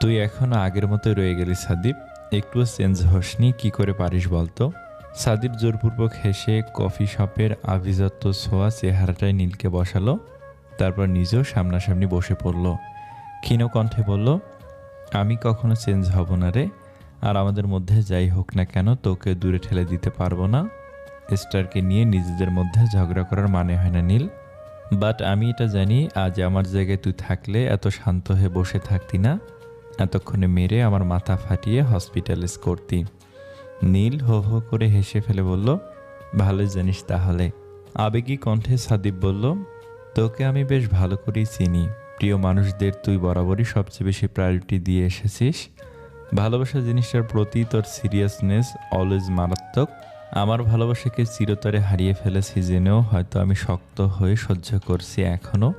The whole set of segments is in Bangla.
তুই এখনো আগের মতোই রয়ে গেলি সাদীপ, একটুও চেঞ্জ হসনি, কি করে পারিস বলতো? সাদীপ জোরপূর্বক হেসে কফি শপের আভিজাত্য ছোঁয়া চেহারাটায় নীলকে বসালো, তারপর নিজেও সামনাসামনি বসে পড়ল। ক্ষীণ কণ্ঠে বলল, আমি কখনো চেঞ্জ হব না রে। আর আমাদের মধ্যে যাই হোক না কেন, তোকে দূরে ঠেলে দিতে পারবো না। স্টারকে নিয়ে নিজেদের মধ্যে ঝগড়া করার মানে হয় না নীল। বাট আমি এটা জানি, আজ আমার জায়গায় তুই থাকলে এত শান্ত হয়ে বসে থাকতি না, এতক্ষণে মেরে আমার মাথা ফাটিয়ে হসপিটালাইজ করতি। নীল হো হো করে হেসে ফেলে বলল, ভালোই জানিস তাহলে। আবেগী কণ্ঠে সাদীপ বলল, তোকে আমি বেশ ভালো করেই চিনি। প্রিয় মানুষদের তুই বরাবরই সবচেয়ে বেশি প্রায়োরিটি দিয়ে এসেছিস। ভালোবাসা জিনিসটার প্রতি তোর সিরিয়াসনেস অলওয়েজ মারাত্মক। আমার ভালোবাসাকে চিরতরে হারিয়ে ফেলেছি জেনেও হয়তো আমি শক্ত হয়ে সহ্য করছি এখনও।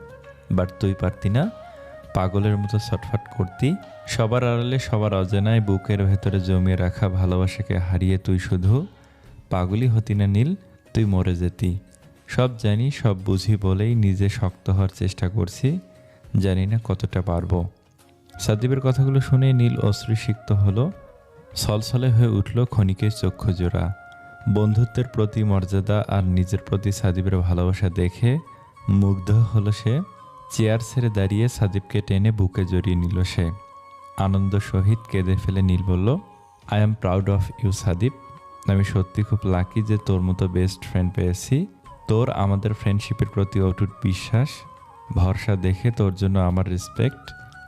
বাট তুই পারতি না, পাগলের মতো ছটফট করতি। সবার আড়ালে সবার অজানায় বুকের ভেতরে জমিয়ে রাখা ভালোবাসাকে হারিয়ে তুই শুধু পাগলই হতি না নীল, তুই মরে যেতি। সব জানি, সব বুঝি বলেই নিজে শক্ত হওয়ার চেষ্টা করছি, জানি না কতটা পারবো। সাদীপের কথাগুলো শুনে নীল অশ্রুসিক্ত হলো, ছলছলে হয়ে উঠল ক্ষণিকের চক্ষু জোড়া। বন্ধুত্বের প্রতি মর্যাদা আর নিজের প্রতি সাদীপের ভালোবাসা দেখে মুগ্ধ হলো সে। চেয়ার ছেড়ে দাঁড়িয়ে সাদীপকে টেনে বুকে জড়িয়ে নিল সে। আনন্দ সহিত কেঁদে ফেলে নীল বলল, I am proud of you Sadeep. আমি সত্যি খুব লাকি যে তোর মতো বেস্ট ফ্রেন্ড পেয়েছি। তোর আমাদের ফ্রেন্ডশিপের প্রতি অটুট বিশ্বাস, ভরসা দেখে তোর জন্য আমার রেসপেক্ট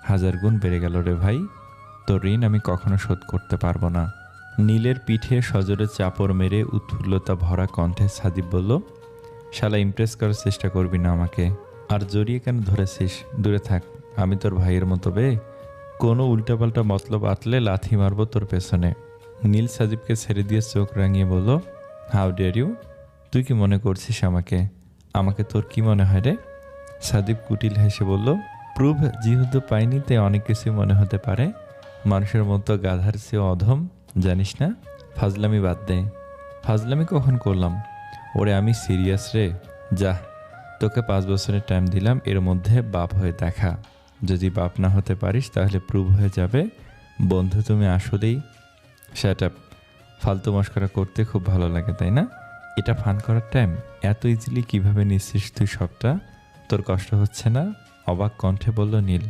হাজার গুণ বেড়ে গেল রে ভাই। তোর ঋণ আমি কখনো শোধ করতে পারবো না। নীলের পিঠে সজোরে চাপড় মেরে উৎফুল্লতা ভরা কণ্ঠে সাদীপ বলল, শালা ইমপ্রেস করার চেষ্টা করবি না আমাকে। আর জড়িয়ে কেন ধরেছিস? দূরে থাক, আমি তোর ভাইয়ের মতো বে। কোনো উল্টাপাল্টা মতলব আতলে লাথি মারবো তোর পেছনে। নীল সাদীপকে ছেড়ে দিয়ে চোখ রাঙিয়ে বলল, হাউ ডেয়ার ইউ? তুই কি মনে করছিস আমাকে? আমাকে তোর কি মনে হয় রে? সাদীপ কুটিল হেসে বলল, প্রুভ যেহেতু পাইনি তাই অনেক কিছু মনে হতে পারে। মানুষের মতো গাধার চেয়েও অধম, জানিস না? ফাজলামি বাদ দে। ফাজলামি কখন করলাম? ওরে আমি সিরিয়াস রে। যা, তোকে 5 বছরের টাইম দিলাম, এর মধ্যে বাপ হয়ে দেখা। যদি বাপ না হতে পারিস তাহলে প্রুভ হয়ে যাবে বন্ধু তুমি আসলেই। Shut up. ফালতু মস্করা করতে খুব ভালো লাগে তাই না? এটা ফান করার টাইম। এত ইজিলি কিভাবে নিচ্ছিস তুই সবটা? তোর কষ্ট হচ্ছে না? অবাক কণ্ঠে বলল নীল।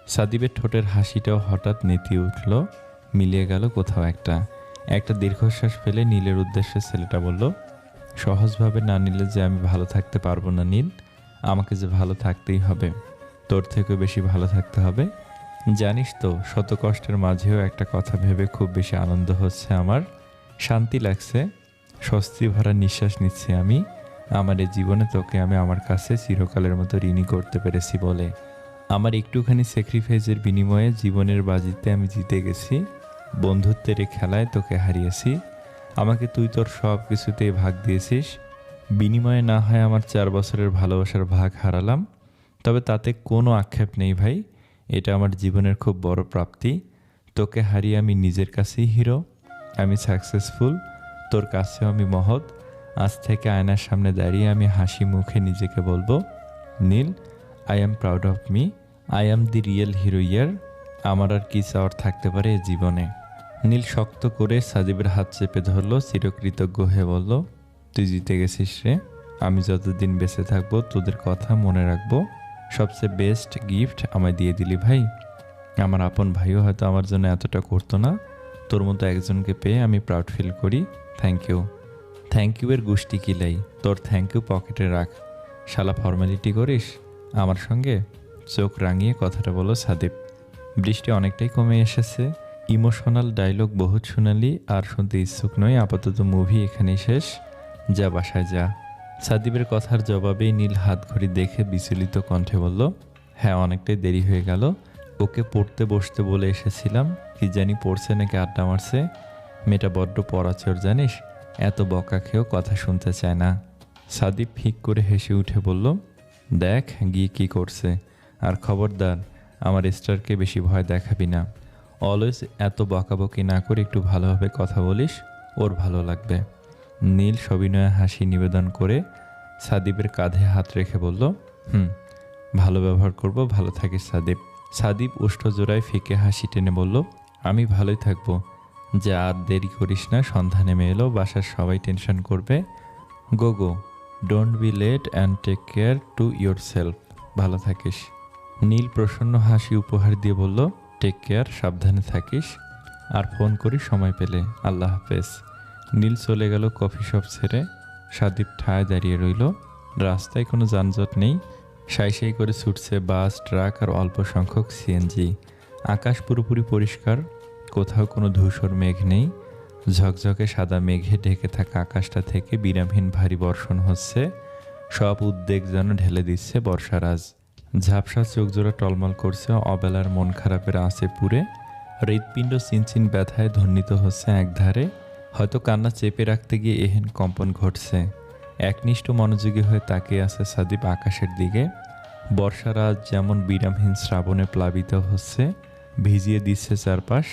সাদীপের ঠোঁটের হাসিটাও হঠাৎ নেতিয়ে উঠল, মিলিয়ে গেল কোথাও একটা। একটা দীর্ঘশ্বাস ফেলে নীলের উদ্দেশ্যে ছেলেটা বলল, সহজভাবে না নিলে যে আমি ভালো থাকতে পারবো না নীল। আমাকে যে ভালো থাকতেই হবে, তোর থেকে বেশি ভালো থাকতে হবে। জানিস তো, শত কষ্টের মাঝেও একটা কথা ভেবে খুব বেশি আনন্দ হচ্ছে আমার, শান্তি লাগছে, স্বস্তি ভরা নিঃশ্বাস নিচ্ছি আমি। আমার এই জীবনে তোকে আমি আমার কাছে চিরকালের মতো ঋণী করতে পেরেছি বলে। আমার একটুখানি স্যাক্রিফাইসের বিনিময়ে জীবনের বাজিতে আমি জিতে গেছি। বন্ধুত্বের এই খেলায় তোকে হারিয়েছি। আমাকে তুই তোর সব কিছুতেই ভাগ দিয়েছিস। বিনিময়ে না হয় আমার 4 বছরের ভালোবাসার ভাগ হারালাম, তবে তাতে কোনো আক্ষেপ নেই ভাই। এটা আমার জীবনের খুব বড় প্রাপ্তি। তোকে হারিয়ে আমি নিজের কাছেই হিরো। আমি সাকসেসফুল, তোর কাছেও আমি মহৎ। আজ থেকে আয়নার সামনে দাঁড়িয়ে আমি হাসি মুখে নিজেকে বলবো, Neel, I am proud of me. I am the real hero ইয়ার। আমার আর কি চাওয়ার থাকতে পারে এ জীবনে? নীল শক্ত করে সাজিবের হাত চেপে ধরল, চিরকৃতজ্ঞ হয়ে বলল, তুই জিতে গেছিস রে। আমি যতদিন বেঁচে থাকবো তোদের কথা মনে রাখবো। সবচেয়ে বেস্ট গিফট আমায় দিয়ে দিলি ভাই। আমার আপন ভাইও হয়তো আমার জন্য এতটা করতো না। তোর মতো একজনকে পেয়ে আমি প্রাউড ফিল করি। Thank you. থ্যাংক ইউ এর গুষ্টি কিলাই। তোর থ্যাংক ইউ পকেটে রাখ। শালা ফর্মালিটি করিস আমার সঙ্গে? চোখ রাঙিয়ে কথাটা বলো সাদীপ। বৃষ্টি অনেকটাই কমে এসেছে। ইমোশনাল ডায়লগ বহুত শোনালি, আর শুনতে ইচ্ছুক নই। আপাতত মুভি এখানেই শেষ, যা বাসায় যা। সাদীপের কথার জবাবেই নীল হাত ঘড়ি দেখে বিচলিত কণ্ঠে বলল, হ্যাঁ অনেকটাই দেরি হয়ে গেল। ওকে পড়তে বসতে বলে এসেছিলাম, কি জানি পড়ছে নাকি আড্ডা মারছে। মেয়েটা বড্ড পরাচর জানিস, এত বকা খেয়েও কথা শুনতে চায় না। সাদীপ ফিক করে হেসে উঠে বলল, দেখ গিয়ে কি করছে। আর খবরদার আমার স্টারকে বেশি ভয় দেখাবি না। অলওয়েজ এত বকাবকি না করে একটু ভালোভাবে কথা বলিস, ওর ভালো লাগবে। নীল সবিনয়ে হাসি নিবেদন করে সাদীপের কাঁধে হাত রেখে বলল, ভালো ব্যবহার করব, ভালো থাকিস সাদীপ। সাদীপ ওষ্ঠজোড়ায় ফিকে হাসি টেনে বলল, আমি ভালোই থাকবো। যা আর দেরি করিস না, সন্ধ্যা নেমে এলো, বাসার সবাই টেনশন করবে। Go go, don't be late and take care to yourself. ভালো থাকিস। নীল প্রসন্ন হাসি উপহার দিয়ে বলল, টেক কেয়ার, সাবধানে থাকিস, আর ফোন করি সময় পেলে। আল্লাহ হাফেজ। নীল চলে গেল কফি শপ ছেড়ে। সাদীপ ঠায় দাঁড়িয়ে রইল। রাস্তায় কোনো যানজট নেই। সাই সাই করে ছুটছে বাস, ট্রাক আর অল্প সংখ্যক সিএনজি। আকাশ পুরোপুরি পরিষ্কার, কোথাও কোনো ধূসর মেঘ নেই। ঝকঝকে সাদা মেঘে ঢেকে থাকা আকাশটা থেকে বিরামহীন ভারী বর্ষণ হচ্ছে। সব উদ্বেগ যেন ঢেলে দিচ্ছে বর্ষারাজ। ঝাপসা চোখজোড়া টলমল করছে অবেলার মন খারাপের আঁচে পুড়ে। হৃৎপিণ্ড চিনচিন ব্যথায় ধ্বনিত হচ্ছে একধারে। হয়তো কান্না চেপে রাখতে গিয়ে এহেন কম্পন ঘটছে। একনিষ্ঠ মনোযোগী হয়ে তাকিয়ে আছে সাদীপ আকাশের দিকে। বর্ষারাজ যেমন বিরামহীন শ্রাবণে প্লাবিত হচ্ছে, ভিজিয়ে দিচ্ছে চারপাশ,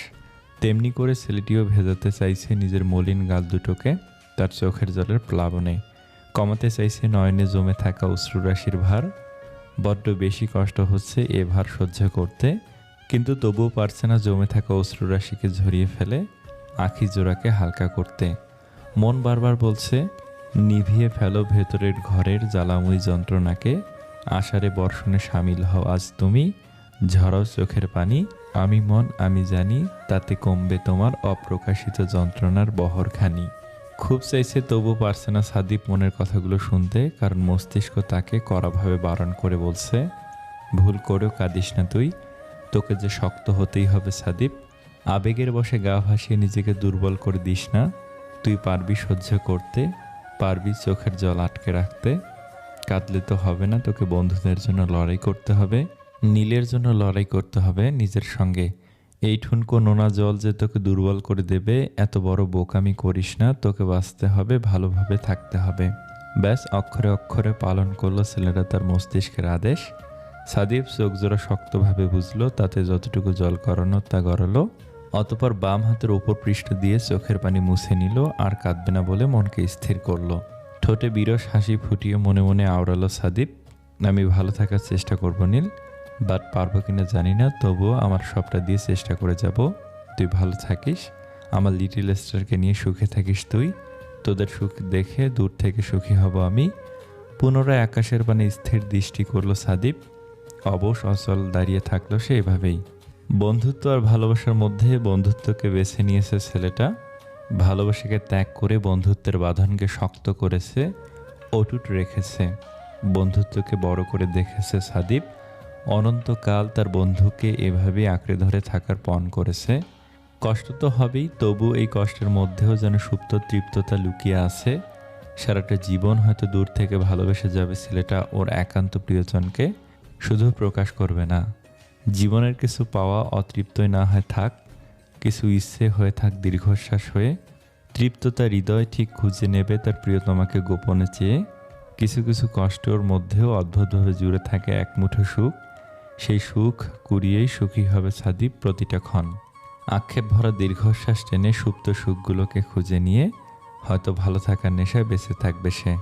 তেমনি করে ছেলেটিও ভেজাতে চাইছে নিজের মলিন গাল দুটোকে তার চোখের জলের প্লাবনে। কমাতে চাইছে নয়নে জমে থাকা অশ্রুরাশির ভার। বড্ড বেশি কষ্ট হচ্ছে এ ভার সহ্য করতে, কিন্তু তবুও পারছে না জমে থাকা অশ্রুরাশিকে ঝরিয়ে ফেলে আখি জোড়াকে হালকা করতে। মন বারবার বলছে, নিভিয়ে ফেলো ভেতরের ঘরের জ্বালাময়ী যন্ত্রণাকে, আষাঢ়ে বর্ষণে সামিল হও আজ তুমি, ঝরাও চোখের পানি, আমি মন আমি জানি, তাতে কমবে তোমার অপ্রকাশিত যন্ত্রণার বহরখানি। খুব চাইছে তবু পারছে না সাদীপ মনের কথাগুলো শুনতে, কারণ মস্তিষ্ক তাকে কড়াভাবে বারণ করে বলছে, ভুল করেও কাঁদিস না তুই, তোকে যে শক্ত হতেই হবে সাদীপ। আবেগের বশে গা ভাসিয়ে নিজেকে দুর্বল করে দিস না। তুই পারবি সহ্য করতে, পারবি চোখের জল আটকে রাখতে। কাঁদলে তো হবে না, তোকে বন্ধুদের জন্য লড়াই করতে হবে, নীলের জন্য লড়াই করতে হবে নিজের সঙ্গে। এই ঠুনকো নোনা জল যে তোকে দুর্বল করে দেবে, এত বড় বোকামি করিস না, তোকে বাঁচতে হবে, ভালোভাবে থাকতে হবে। ব্যাস অক্ষরে অক্ষরে পালন করলো ছেলেরা তার মস্তিষ্কের আদেশ। সাদীপ চোখজোড়া শক্তভাবে বুঝলো, তাতে যতটুকু জল গড়ানো তা গড়ালো। অতপর বাম হাতের ওপর পৃষ্ঠ দিয়ে চোখের পানি মুছে নিল, আর কাঁদবে না বলে মনকে স্থির করলো। ঠোঁটে বিরস হাসি ফুটিয়ে মনে মনে আওড়ালো সাদীপ, আমি ভালো থাকার চেষ্টা করব নীল, বাট পারবো কিনা জানি না, তবুও আমার সবটা দিয়ে চেষ্টা করে যাব। তুই ভালো থাকিস, আমার লিটল স্টারকে নিয়ে সুখে থাকিস তুই, তোদের সুখ দেখে দূর থেকে সুখী হব আমি। পুনরায় আকাশের পানে স্থির দৃষ্টি করলো সাদীপ। অবশ অচল দাঁড়িয়ে থাকলো সে এভাবেই। বন্ধুত্ব আর ভালোবাসার মধ্যে বন্ধুত্বকে বেছে নিয়েছে ছেলেটা। ভালোবাসাকে ত্যাগ করে বন্ধুত্বের বাঁধনকে শক্ত করেছে, অটুট রেখেছে। বন্ধুত্বকে বড় করে দেখেছে সাদীপ। অনন্তকাল তার বন্ধুকে এভাবে আঁকড়ে ধরে থাকার পণ করেছে। কষ্ট তো হবেই, তবু এই কষ্টের মধ্যেও যেন সুপ্ত তৃপ্ততা লুকিয়ে আছে। সারাটা জীবন হয়তো দূর থেকে ভালোবেসে যাবে ছেলেটা ওর একান্ত প্রিয়জনকে, শুধু প্রকাশ করবে না। জীবনের কিছু পাওয়া অতৃপ্তই না হয় থাক, কিছু ইচ্ছে হয়ে থাক দীর্ঘশ্বাস হয়ে। তৃপ্ততা হৃদয় ঠিক খুঁজে নেবে তার প্রিয়তমাকে গোপনে চেয়ে। কিছু কিছু কষ্টের মধ্যেও অদ্ভুতভাবে জুড়ে থাকে এক মুঠো সুখ। সেই সুখ কুড়িয়েই সুখী হবে সাদীপ প্রতিটা ক্ষণ। আক্ষেপ ভরা দীর্ঘশ্বাস টেনে সুপ্ত সুখগুলোকে খুঁজে নিয়ে হয়তো ভালো থাকার নেশায় বেঁচে থাকবে সে।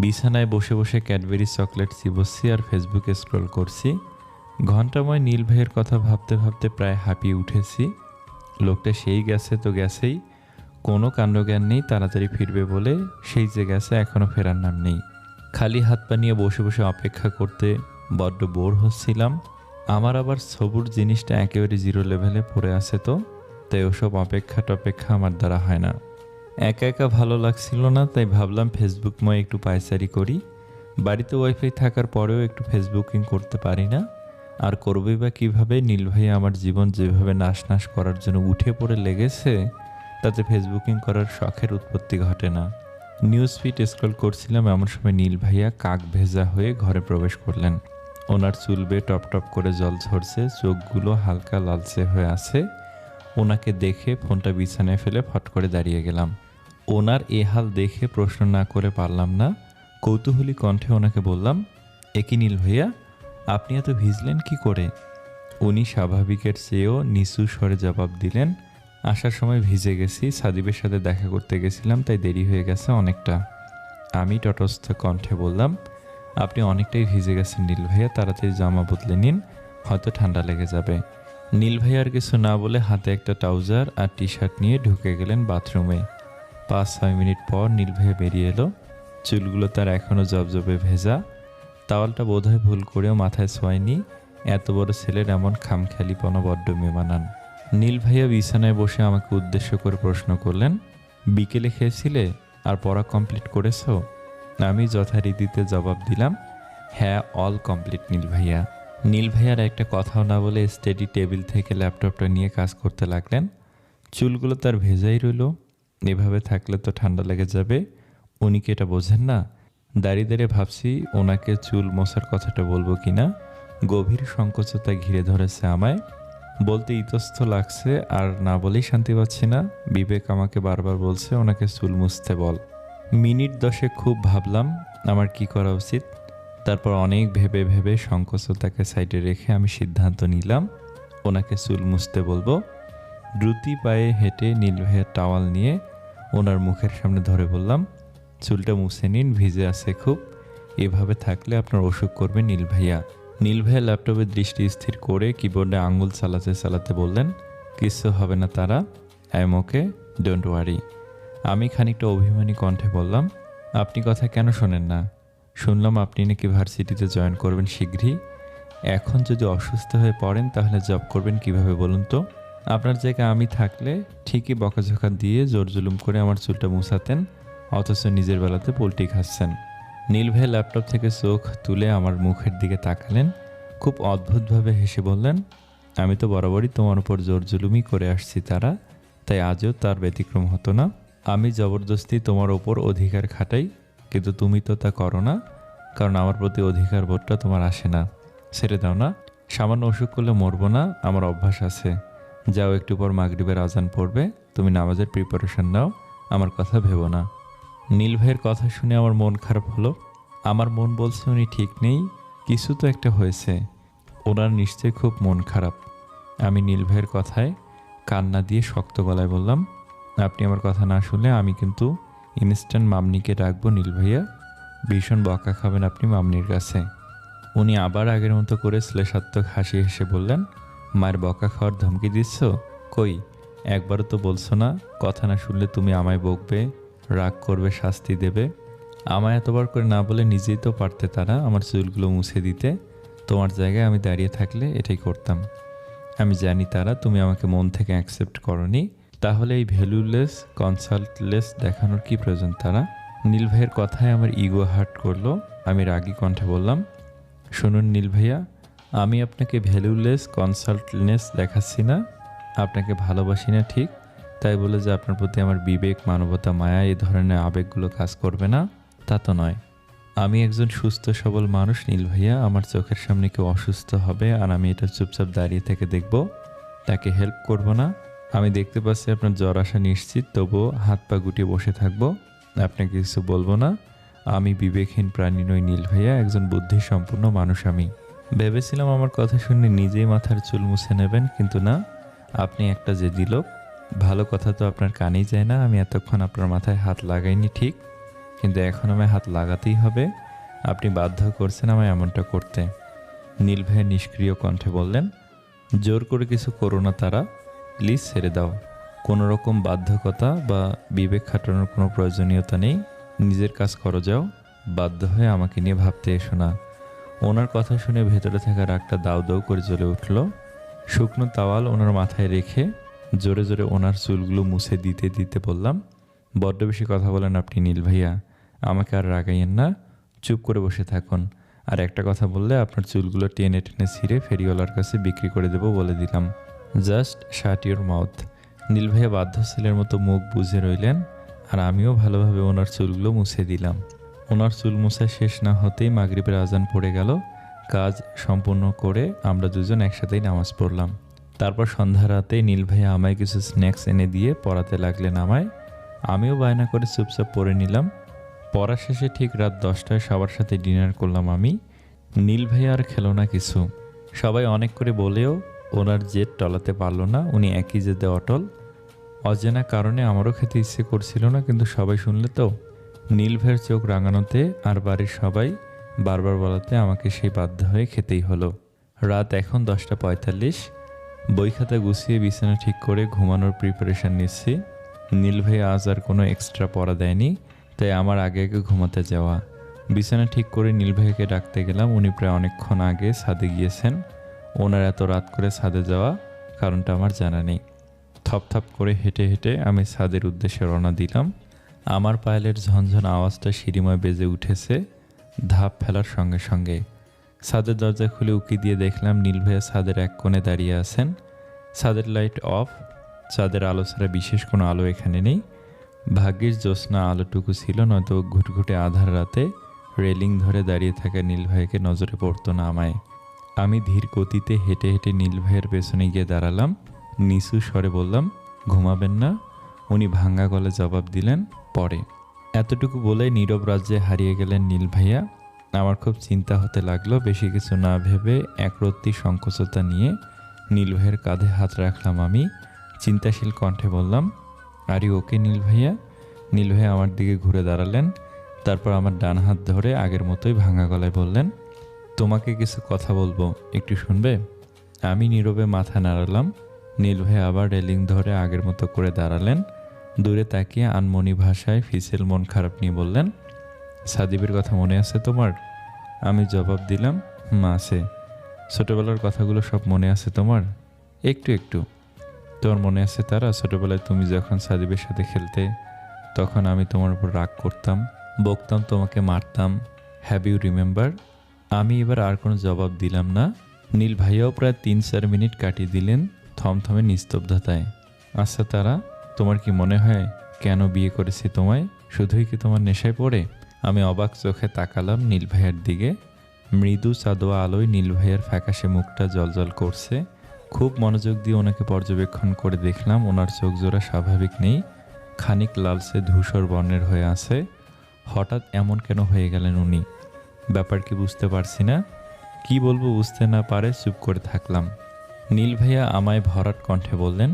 বিছানায় বসে বসে ক্যাডবেরি চকলেট চিবোচ্ছি আর ফেসবুকে স্ক্রল করছি। ঘণ্টাময় নীল ভাইয়ের কথা ভাবতে ভাবতে প্রায় হাঁপিয়ে উঠেছি। লোকটা সেই গেছে তো গেছেই, কোনো কাণ্ডজ্ঞান নেই, তাড়াতাড়ি ফিরবে বলে সেই যে গেছে এখনও ফেরার নাম নেই। খালি হাত পা নিয়ে বসে বসে অপেক্ষা করতে বড্ড বোর হচ্ছিলাম। আমার আবার সবুর জিনিসটা একেবারে জিরো লেভেলে পড়ে আছে, তো তাই ওসব অপেক্ষা টপেক্ষা আমার দ্বারা হয় না। একা একা ভালো লাগছিল না, তাই ভাবলাম ফেসবুকময় একটু পায়চারি করি। বাড়িতে ওয়াইফাই থাকার পরেও একটু ফেসবুকিং করতে পারি না, আর করবেই বা কীভাবে? নীল ভাই আমার জীবন যেভাবে নাশ নাশ করার জন্য উঠে পড়ে লেগেছে, তাতে ফেসবুকিং করার শখের উৎপত্তি ঘটে না। নিউজ ফিড স্ক্রল করছিলাম, এমন সময় নীল ভাইয়া কাক ভেজা হয়ে ঘরে প্রবেশ করলেন। ওনার চুল বেয়ে টপ টপ করে জল ঝরছে, চোখগুলো হালকা লালচে হয়ে আছে। ওনাকে দেখে ফোনটা বিছানায় ফেলে ফট করে দাঁড়িয়ে গেলাম। ওনার এ হাল দেখে প্রশ্ন না করে পারলাম না। কৌতূহলী কণ্ঠে ওনাকে বললাম, এ কি নীল ভাইয়া, আপনি এত ভিজলেন কি করে? উনি স্বাভাবিকের চেয়েও নিচু স্বরে জবাব দিলেন, আসার সময় ভিজে গেছি, সাদীপের সাথে দেখা করতে গেছিলাম, তাই দেরি হয়ে গেছে অনেকটা। আমি তটস্থ কণ্ঠে বললাম, আপনি অনেকটাই ভিজে গেছেন নীল ভাইয়া, তাড়াতাড়ি জামা বদলে নিন, হয়তো ঠান্ডা লেগে যাবে। নীল ভাই আর কিছু না বলে হাতে একটা ট্রাউজার আর টি শার্ট নিয়ে ঢুকে গেলেন বাথরুমে। 5-6 মিনিট পর নীল ভাইয়া বেরিয়ে এলো। চুলগুলো তার এখনও জবজবে ভেজা। তাওয়ালটা বোধহয় ভুল করেও মাথায় ছোঁয়নি। এত বড় ছেলের এমন খামখেয়ালিপনা বড্ড মেমানান। নীল ভাইয়া বিছানায় বসে আমাকে উদ্দেশ্য করে প্রশ্ন করলেন, বিকেলে খেয়েছিলে আর পড়া কমপ্লিট করেছো? আমি যথারীতিতে জবাব দিলাম, হ্যাঁ, অল কমপ্লিট নীল ভাইয়া। নীল ভাইয়ার একটা কথাও না বলে স্টাডি টেবিল থেকে ল্যাপটপটা নিয়ে কাজ করতে লাগলেন। চুলগুলো তার ভেজাই রইল। এভাবে থাকলে তো ঠান্ডা লেগে যাবে। উনি কি এটা বোঝেন না? দাঁড়িয়ে দাঁড়িয়ে ভাবছি ওনাকে চুল মোছার কথাটা বলবো কিনা। গভীর সংকোচতা ঘিরে ধরেছে আমায়। বলতে ইতস্থ লাগছে আর না বলেই শান্তি পাচ্ছি না। বিবেক আমাকে বারবার বলছে ওনাকে চুল মুছতে বল। মিনিট 10 খুব ভাবলাম আমার কি করা উচিত। তারপর অনেক ভেবে ভেবে সংকোচতাকে সাইডে রেখে আমি সিদ্ধান্ত নিলাম ওনাকে চুল মুছতে বলবো। দ্রুতি পায়ে হেঁটে নীল ভাইয়ের টাওয়াল নিয়ে ওনার মুখের সামনে ধরে বললাম, চুলটা মুছে নিন, ভিজে আছে খুব। এভাবে থাকলে আপনার অসুখ করবে নীল ভাইয়া। নীল ভাইয়া ল্যাপটপের দৃষ্টি স্থির করে কিবোর্ডে আঙুল চালাতে চালাতে বললেন, কিচ্ছু হবে না তারা, I am okay, don't worry. আমি খানিকটা অভিমানী কণ্ঠে বললাম, আপনি কথা কেন শোনেন না? শুনলাম আপনি নাকি ভার্সিটিতে জয়েন করবেন শীঘ্রই। এখন যদি অসুস্থ হয়ে পড়েন তাহলে জব করবেন কিভাবে বলুন তো? আপনার জায়গায় আমি থাকলে ঠিকই বকাঝকা দিয়ে জোর জুলুম করে আমার চুলটা মুছাতেন, অথচ নিজের বেলাতে পোল্টি খাচ্ছেন। নীল ভাই ল্যাপটপ থেকে চোখ তুলে আমার মুখের দিকে তাকালেন। খুব অদ্ভুতভাবে হেসে বললেন, আমি তো বরাবরই তোমার উপর জোর জুলুমই করে আসছি তারা, তাই আজও তার ব্যতিক্রম হতো না। আমি জবরদস্তি তোমার ওপর অধিকার খাটাই, কিন্তু তুমি তো তা করো না, কারণ আমার প্রতি অধিকার বোধটা তোমার আসে না। ছেড়ে দাও না, সামান্য অসুখ করলে মরবো না, আমার অভ্যাস আছে। যাও, একটু পর মাগরিবের আজান পড়বে, তুমি নামাজের প্রিপারেশন নাও, আমার কথা ভেবো না। নীল ভাইয়ের কথা শুনে আমার মন খারাপ হলো। আমার মন বলছে উনি ঠিক নেই, কিছু তো একটা হয়েছে। ওনার নিশ্চয়ই খুব মন খারাপ। আমি নীল ভাইয়ের কথায় কান্না দিয়ে শক্ত গলায় বললাম, আপনি আমার কথা না শুনলে আমি কিন্তু ইনস্ট্যান্ট মামনিকে ডাকবো নীল ভাইয়া। ভীষণ বকা খাবেন আপনি মামনির কাছে। উনি আবার আগের মতো করে শ্লেষাত্মক হাসি হেসে বললেন, মায়ের বকা খাওয়ার ধমকি দিচ্ছ? কই, একবারও তো বলছো না কথা না শুনলে তুমি আমায় বকবে, রাগ করবে, শাস্তি দেবে। আমায় এতবার করে না বলে নিজেই তো পারতে তারা আমার চুলগুলো মুছে দিতে। তোমার জায়গায় আমি দাঁড়িয়ে থাকলে এটাই করতাম। আমি জানি তারা তুমি আমাকে মন থেকে অ্যাকসেপ্ট করনি, তাহলে এই ভ্যালুলেস কনসাল্টলেস দেখানোর কি প্রয়োজন তারা? নীল ভাইয়ের কথায় আমার ইগো হার্ট করলো। আমি রাগী কণ্ঠে বললাম, শুনুন নীল ভাইয়া, আমি আপনাকে ভ্যালুলেস কনসাল্টলেস দেখাচ্ছি না। আপনাকে ভালোবাসি না ঠিক, তাই বলে যে আপনার প্রতি আমার বিবেক, মানবতা, মায়া এই ধরনের আবেগগুলো কাজ করবে না তা তো নয়। আমি একজন সুস্থ সবল মানুষ নীল ভাইয়া। আমার চোখের সামনে কেউ অসুস্থ হবে আর আমি এটা চুপচাপ দাঁড়িয়ে থেকে দেখব, তাকে হেল্প করব না? আমি দেখতে পাচ্ছি আপনার জ্বর আসা নিশ্চিত, তবুও হাত পা গুটিয়ে বসে থাকবো, আপনাকে কিছু বলবো না। আমি বিবেকহীন প্রাণী নই নীল ভাইয়া, একজন বুদ্ধিসম্পন্ন মানুষ আমি। ভেবেছিলাম আমার কথা শুনে নিজেই মাথার চুল মুছে নেবেন, কিন্তু না, আপনি একটা জেদি লোক। ভালো কথা তো আপনার কানেই যায় না। আমি এতক্ষণ আপনার মাথায় হাত লাগাইনি ঠিক, কিন্তু এখন আমায় হাত লাগাতেই হবে। আপনি বাধ্য করছেন আমায় এমনটা করতে। নীল ভাই নিষ্ক্রিয় কণ্ঠে বললেন, জোর করে কিছু করো না তারা, প্লিজ ছেড়ে দাও। কোনো রকম বাধ্যকতা বা বিবেক খাটানোর কোনো প্রয়োজনীয়তা নেই। নিজের কাজ করো, যাও। বাধ্য হয়ে আমাকে নিয়ে ভাবতে এসো না। ওনার কথা শুনে ভেতরে থাকা রাগটা দাউ দাউ করে জ্বলে উঠল। শুকনো তাওয়াল ওনার মাথায় রেখে জোরে জোরে ওনার চুলগুলো মুছে দিতে দিতে বললাম, বড্ড বেশি কথা বলেন আপনি নীল ভাইয়া, আমাকে আর রাগাইয়েন না, চুপ করে বসে থাকুন। আর একটা কথা বললে আপনার চুলগুলো টেনে টেনে ছিঁড়ে ফেরিওয়ালার কাছে বিক্রি করে দেবো বলে দিলাম। Just shut your mouth. Neel ভাইয়া বাধ্য ছেলের মতো মুখ বুজে রইলেন, আর আমিও ভালোভাবে ওনার চুলগুলো মুছে দিলাম। ওনার চুল মুছা শেষ না হতেই মাগরিবের আজান পড়ে গেল। কাজ সম্পূর্ণ করে আমরা দুজন একসাথেই নামাজ পড়লাম। তারপর সন্ধ্যা রাতে নীল ভাইয়া আমায় কিছু স্ন্যাক্স এনে দিয়ে পড়াতে লাগলেন আমায়। আমিও বায়না করে চুপচাপ পড়ে নিলাম। পড়া শেষে ঠিক রাত 10টায় সবার সাথে ডিনার করলাম আমি। নীল ভাইয়া আর খেলো না কিছু। সবাই অনেক করে বলেও ওনার জেদ টলাতে পারল না। উনি একই জেদে অটল। অজানা কারণে আমারও খেতে ইচ্ছে করছিল না, কিন্তু সবাই শুনলে তো। নীল ভাইয়ের চোখ রাঙানোতে আর বাড়ির সবাই বারবার বলাতে আমাকে সেই বাধ্য হয়ে খেতেই হলো। রাত এখন 10:45। বই খাতা গুছিয়ে বিছানা ঠিক করে ঘুমানোর প্রিপারেশন নিচ্ছি। নীল ভাই আজ আর কোনো এক্সট্রা পড়া দেয়নি, তাই আমার আগে আগে ঘুমাতে যাওয়া। বিছানা ঠিক করে নীল ভাইকে ডাকতে গেলাম। উনি প্রায় অনেকক্ষণ আগে ছাদে গিয়েছেন। ওনার এত রাত করে ছাদে যাওয়া কারণটা আমার জানা নেই। থপথপ করে হেঁটে হেঁটে আমি ছাদের উদ্দেশ্যে রওনা দিলাম। আমার পায়েলের ঝনঝন আওয়াজটা সিঁড়িময় বেজে উঠেছে ধাপ ফেলার সঙ্গে সঙ্গে। ছাদের দরজা খুলে উকি দিয়ে দেখলাম নীল ভাইয়া ছাদের এক কোণে দাঁড়িয়ে আছেন। ছাদের লাইট অফ, চাঁদের আলো ছাড়া বিশেষ কোনো আলো এখানে নেই। ভাগ্যিস জ্যোৎস্না আলোটুকু ছিল, নয়তো ঘুটঘুটে আধার রাতে রেলিং ধরে দাঁড়িয়ে থাকা নীল ভাইকে নজরে পড়তো না আমায়। আমি ধীর গতিতে হেঁটে হেঁটে নীল ভাইয়ের পেছনে গিয়ে দাঁড়ালাম। নিচু স্বরে বললাম, ঘুমাবেন না? উনি ভাঙা গলায় জবাব দিলেন, পরে। এতটুকু বলে নীরব রাজ্যে হারিয়ে গেলেন নীল ভাইয়া। আমার খুব চিন্তা হতে লাগলো। বেশি কিছু না ভেবে একরত্তি সংকোচতা নিয়ে নীল ভাইয়ের কাঁধে হাত রাখলাম। আমি চিন্তাশীল কণ্ঠে বললাম, আরে ওকে নীল ভাইয়া? নীল ভাইয়া আমার দিকে ঘুরে দাঁড়ালেন। তারপর আমার ডান হাত ধরে আগের মতোই ভাঙা গলায় বললেন, তোমাকে কিছু কথা বলবো, একটু শুনবে? আমি নীরবে মাথা নাড়ালাম। নীল ভাইয়া আবার রেলিং ধরে আগের মতো করে দাঁড়ালেন। দূরে তাকিয়ে আনমনি ভাষায় ফিসেল মন খারাপ নিয়ে বললেন, সাদিবের কথা মনে আছে তোমার? আমি জবাব দিলাম, আছে। ছোটবেলার কথাগুলো সব মনে আছে তোমার? একটু একটু। তোমার মনে আছে তারা? ছোটবেলায় তুমি যখন সাদিবের সাথে খেলতে, তখন আমি তোমার উপর রাগ করতাম, বকতাম, তোমাকে মারতাম। Have you remember? আমি এবার আর কোনো জবাব দিলাম না। নীল ভাইয়াও প্রায় 3-4 মিনিট কাটিয়ে দিলেন থমথমে নিস্তব্ধতায়। আচ্ছা তারা, তোমার কি মনে হয় কেন বিয়ে করেছি তোমায়? শুধুই কি তোমার নেশায় পড়ে? আমি অবাক চোখে তাকালাম নীল ভাইয়ার দিকে। মৃদু চাঁদোয়া আলোয় নীল ভাইয়ার ফ্যাকাশে মুখটা জ্বলজ্বল করছে। খুব মনোযোগ দিয়ে ওনাকে পর্যবেক্ষণ করে দেখলাম ওনার চোখ জোড়া স্বাভাবিক নেই, খানিক লালচে ধূসর বর্ণের হয়ে আছে। হঠাৎ এমন কেন হয়ে গেলেন উনি? ব্যাপার কি বুঝতে পারছি না। কি বলবো বুঝতে না পারে চুপ করে থাকলাম। নীল ভাইয়া আমায় ভরাট কণ্ঠে বললেন,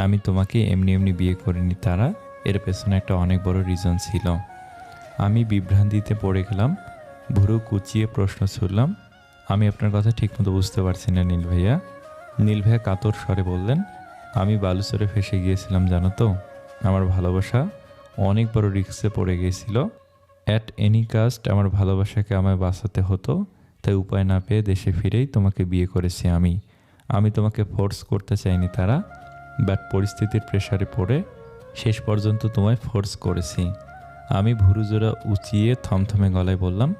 আমি তোমাকে এমনি এমনি বিয়ে করিনি তারা, এর পেছনে একটা অনেক বড় রিজন ছিল। আমি বিভ্রান্তিতে পড়ে গেলাম। ভুরু কুচিয়ে প্রশ্ন ছুড়লাম, আমি আপনার কথা ঠিকমতো বুঝতে পারছি না নীল ভাইয়া। নীল ভাইয়া কাতর স্বরে বললেন, আমি বালুচরে ফেসে গিয়েছিলাম জানো তো। আমার ভালোবাসা অনেক বড় রিস্কে পড়ে গিয়েছিল। অ্যাট এনি কাস্ট আমার ভালোবাসাকে আমায় বাঁচাতে হতো, তাই উপায় না পেয়ে দেশে ফিরেই তোমাকে বিয়ে করেছি আমি। আমি তোমাকে ফোর্স করতে চাইনি তারা, বাট পরিস্থিতির প্রেসারে পড়ে শেষ পর্যন্ত তোমায় ফোর্স করেছি। আমি ভুরুজোড়া উঁচিয়ে থমথমে গলায় বললাম,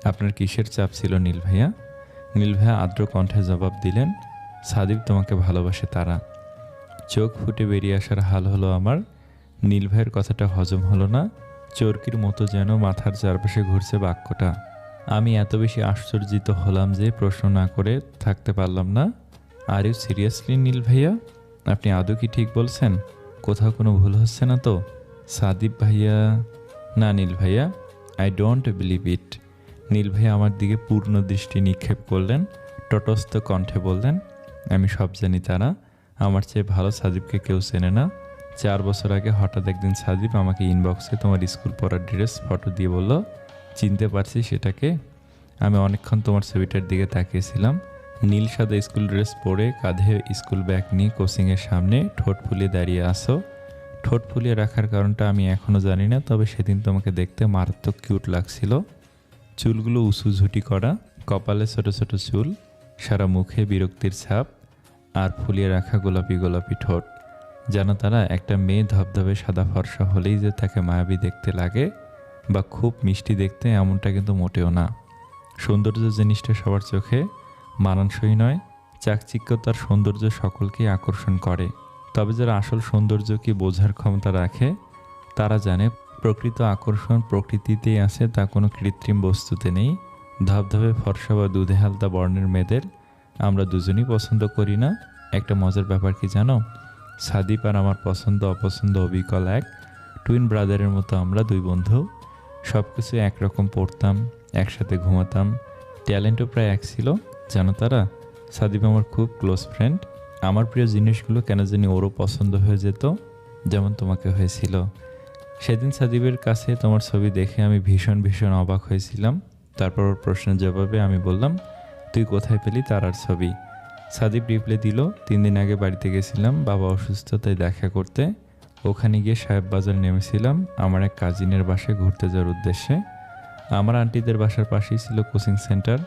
আপনার কিসের চাপ ছিল নীল ভাইয়া? নীল ভাইয়া আর্দ্র কণ্ঠে জবাব দিলেন, সাদিব তোমাকে ভালোবাসে তারা। চোখ ফুটে বেরিয়ে আসার হাল হলো আমার। নীল ভাইয়ের কথাটা হজম হলো না। চরকির মতো যেন মাথার চারপাশে ঘুরছে বাক্যটা। আমি এত বেশি আশ্চর্যিত হলাম যে প্রশ্ন না করে থাকতে পারলাম না। আর ইউ সিরিয়াসলি নীল ভাইয়া? আপনি আদৌ কি ঠিক বলছেন? কোথাও কোনো ভুল হচ্ছে না তো? সাদিব ভাইয়া? না নীল ভাইয়া, আই ডোন্ট বিলিভ ইট। নীল ভাইয়া আমার দিকে পূর্ণ দৃষ্টি নিক্ষেপ করলেন। তটস্থ কণ্ঠে বললেন, আমি সব জানি তারা। আমার চেয়ে ভালো সাদিবকে কেউ চেনে না। 4 বছর আগে হঠাৎ একদিন সাদিব আমাকে ইনবক্সে তোমার স্কুল পড়ার ড্রেস ফটো দিয়ে বলল, চিনতে পারছি সেটাকে? আমি অনেকক্ষণ তোমার ছবিটার দিকে তাকিয়েছিলাম। নীল সাদা স্কুল ড্রেস পরে কাঁধে স্কুল ব্যাগ নিয়ে কোচিংয়ের সামনে ঠোঁট ফুলিয়ে দাঁড়িয়ে আসো। ঠোঁট ফুলিয়ে রাখার কারণটা আমি এখনও জানি না, তবে সেদিন তোমাকে দেখতে মারাত্মক কিউট লাগছিল। চুলগুলো উঁচু ঝুটি করা, কপালে ছোট ছোট চুল, সারা মুখে বিরক্তির ছাপ, আর ফুলিয়ে রাখা গোলাপি গোলাপি ঠোঁট। জানো তারা, একটা মেয়ে ধবধবে সাদা ফর্সা হলেই যে তাকে মায়াবী দেখতে লাগে বা খুব মিষ্টি দেখতে, এমনটা কিন্তু মোটেও না। সৌন্দর্য জিনিসটা সবার চোখে মানানসই নয়। চাকচিক্যতার সৌন্দর্য সকলকেই আকর্ষণ করে, তবে যারা আসল সৌন্দর্য কি বোঝার ক্ষমতা রাখে তারা জানে প্রকৃত আকর্ষণ প্রকৃতিতেই আছে, তা কোনো কৃত্রিম বস্তুতে নেই। ধবধবে ফর্সা বা দুধে হালতা বর্ণের মেয়েদের আমরা দুজনই পছন্দ করি না। একটা মজার ব্যাপার কি জানো? সাদিপ আর আমার পছন্দ অপছন্দ অবিকল এক। টুইন ব্রাদারের মতো আমরা দুই বন্ধু। সব কিছু একরকম পড়তাম, একসাথে ঘুমাতাম, ট্যালেন্টও প্রায় এক ছিল। জানো তারা, সাদিপ আমার খুব ক্লোজ ফ্রেন্ড। আমার প্রিয় জিনিসগুলো কেন জানি ওরও পছন্দ হয়ে যেত, যেমন তোমাকে হয়েছিল। সেদিন সাদিবের কাছে তোমার ছবি দেখে আমি ভীষণ ভীষণ অবাক হয়েছিলাম। তারপর ওর প্রশ্নের জবাবে আমি বললাম, তুই কোথায় পেলি তারার ছবি? সাদীপ রিপ্লাই দিল, 3 দিন আগে বাড়িতে গেছিলাম বাবা অসুস্থ তাই দেখা করতে। ওখানে গিয়ে সাহেব বাজার নেমেছিলাম আমার এক কাজিনের বাসায় ঘুরতে যাওয়ার উদ্দেশ্যে। আমার আন্টিদের বাসার পাশেই ছিল কোচিং সেন্টার।